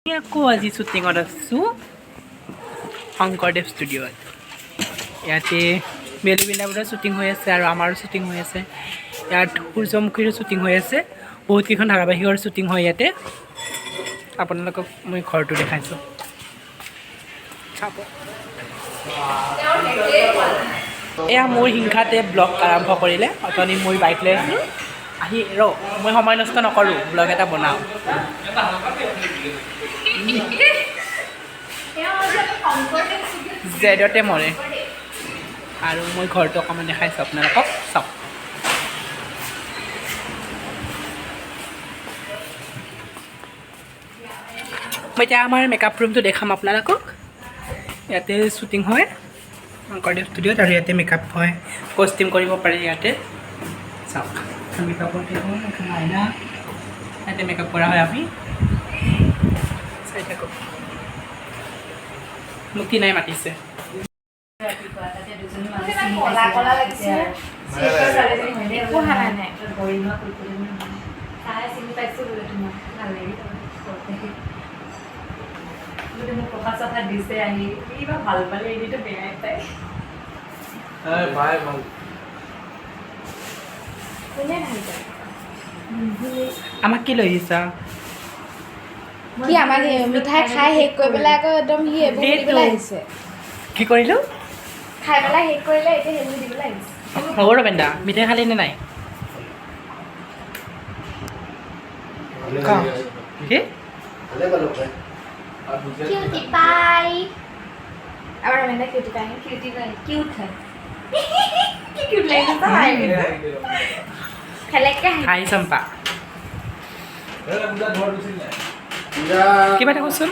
আকৌ আজি শ্বুটিঙত আছোঁ শংকৰদেৱ ষ্টুডিঅ'ত। ইয়াতে বেলি বৃন্দাবনৰ শ্বুটিং হৈ আছে আৰু আমাৰো শ্বুটিং হৈ আছে। ইয়াত সূৰ্যমুখীৰো শ্বুটিং হৈ আছে। বহুতকেইখন ধাৰাবাহিকৰ শ্বুটিং হয় ইয়াতে। আপোনালোকক মই ঘৰটো দেখাইছোঁ, চাব। এয়া মোৰ হিংসাতে ব্লগ আৰম্ভ কৰিলে। অথনি মই বাইক লৈ আহি মই সময় নষ্ট নকৰোঁ, ব্লগ এটা বনাওঁ। জেডতে মৰে আৰু মই ঘৰটো অকণমান দেখাইছোঁ আপোনালোকক, চাওক। মই এতিয়া আমাৰ মেকআপ ৰুমটো দেখাম আপোনালোকক। ইয়াতে শ্বুটিং হয় শংকৰদেৱ ষ্টুডিঅ'ত, আৰু ইয়াতে মেকআপ হয়, কষ্টিউম কৰিব পাৰি ইয়াতে। চাওক মেকআপৰ আইনা, ইয়াতে মেকআপ কৰা হয়। আমি চাই থাকক। মুক্তি নাই মাতিছে। আমাক কি লৈ আহিছা? কি আমাক মিঠাই খাই শেষ কৰি পেলাই আকৌ একদম সি এইবোৰ দি পেলাই আহিছে। কি কৰিলোঁ? খাই পেলাই শেষ কৰিলে, এতিয়া সেইবোৰ দি পেলাই আহিছে। হ'ব ৰবেন্দা, মিঠাই খালি নে নাই? কি? Cutie pie. আৰু ৰমেন্দা cutie pie, cutie pie, cute হয়। কি কিউট লাগিছে তাই। খেলেকে হাই চম্পা, কিবা এটা কচোন।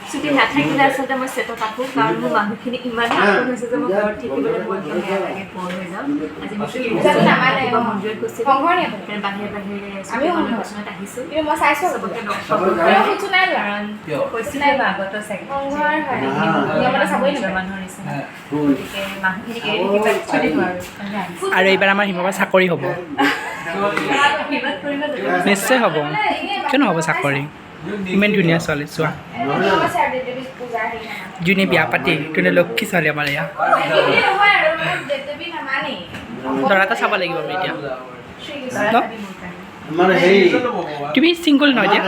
ছুটি নাথাকিলে আচলতে মই চেটত আহোঁ, কাৰণ মোৰ মানুহখিনি ইমানেই আপোন হৈছে যে মই ঘৰত থাকিবলৈ বহুত বেয়া লাগে, বৰ হৈ যাওঁ। আজি মই ছুটি মন্দিৰত গৈছিলোঁ, বাহিৰে বাহিৰে লোকেশ্যনত আহিছোঁ। মই চাইছোঁ চবকে লগ কাৰণ কৈছিলে আগতো চাগে নিজৰ মানুহৰ নিচিনা, গতিকে মানুহখিনিক এৰি কিবা ছুটি নোৱাৰোঁ। আৰু এইবাৰ আমাৰ হিমবাৰ চাকৰি হ'ব, নিশ্চয় হ'ব। কিয় নহ'ব চাকৰি? ইমান ধুনীয়া ছোৱালী, চোৱা। যোনে বিয়া পাতি যোনে লক্ষী ছোৱালী আমাৰ এয়া। দৰা এটা চাব লাগিব আমি এতিয়া ন? তুমি ছিংগল নহয় দিয়া?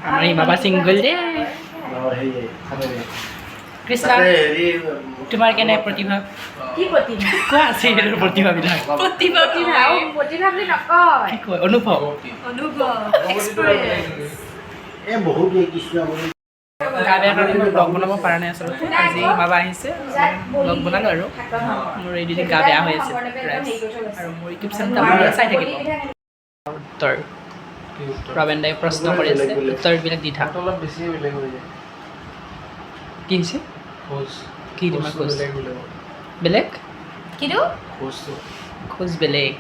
আমাৰ হিমাবা ছিংগল দেই। কৃষ্ণা, তোমাৰ কেনে প্ৰতিভা? কি প্ৰতিভা? কোৱা চিৰিয়েলৰ প্ৰতিভাবিলাক। প্ৰতিভা বুলি নকয়, কি কয়? অনুভৱ, গা বেয়া কাৰণে মই ব্লগ বনাব পৰা নাই আচলতে। আজি বাবা আহিছে, ব্লগ বনালোঁ আৰু মোৰ এইদিন গা বেয়া হৈ আছে আৰু মোৰ ইউটিউব চেনেলটো আপোনালোকে চাই থাকিব। উত্তৰ ৰবেন্দাই প্ৰশ্ন কৰি আছে, উত্তৰবিলাক দি থাক। অলপ বেছি বেলেগ হৈ যায়। কি হৈছে? খোজ কি তোমাৰ খোজ বেলেগ? কিন্তু খোজটো খোজ বেলেগ।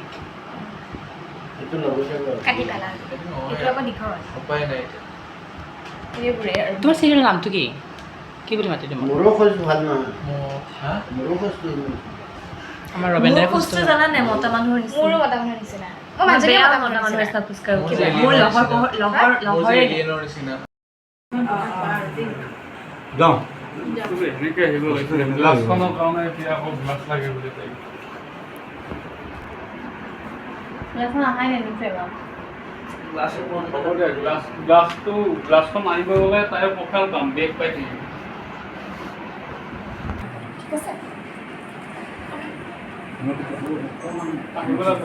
এইটো নগৈছে কাটি পেলা, এইটো আকৌ দীঘল। উপায় নাই এতিয়া। এইবোৰে আৰু তোমাৰ চিৰিয়েলৰ নামটো কি? কি বুলি মাতি তোমাক? মোৰো খোজ ভাল নহয়, হা? মোৰো খোজটো আমাৰ ৰবেন্দাই মোৰ খোজটো জানা নাই, মতা মানুহৰ মোৰো নিচিনা। মতা মানুহৰ নিচিনা। মই বেয়া মতা মানুহৰ নিচিনা খোজ কাঢ়ো। মোৰ লহৰে এলিয়েনৰ নিচিনা। যাওঁ সেনেকৈ আহিব লাগিছে। গ্লাছখনৰ কাৰণে এতিয়া আকৌ গ্লাছ লাগে বুলি তাই। হ'ব দে, গ্লাছখন আনিব গ'লে তাই পখাল পাম, বেগ পাই থাকিম। ঠিক আছে। আহিবলৈ ক।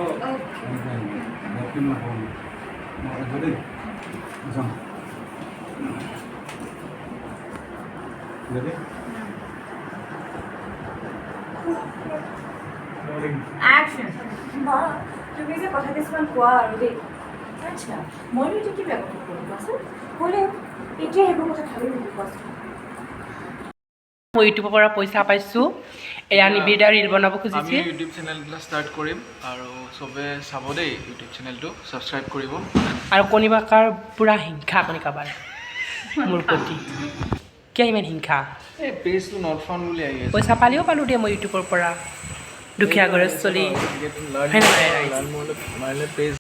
মা, তুমি যে কথা কিছুমান কোৱা আৰু দেই। আচ্ছা, মইনো এতিয়া কি বেয়া কথা ক'লোঁ কোৱাচোন? ক'লেও এতিয়া সেইবোৰ কথা ভাবি নেকি কোৱাচোন? মই ইউটিউবৰ পৰা পইচা পাইছোঁ, এয়া নিবিদা ৰীল বনাব আমি খুজিছে। ইউটিউব চেনেলবিলাক ষ্টাৰ্ট কৰিম আৰু চবে চাব দেই ইউটিউব চেনেলটো, ছাবস্ক্ৰাইব কৰিব। আৰু কণিবাকাৰ পূৰা হিংসা আপুনি কাবাৰ মোৰ প্ৰতি। কিয় ইমান হিংসা? এই পেজটো নট ফাউণ্ড বুলি আহি আছে। পইচা পালেও পালোঁ দেই মই ইউটিউবৰ পৰা, দুখীয়া ঘৰৰ চলি। লাৰ্ণ মাৰিলে পেজ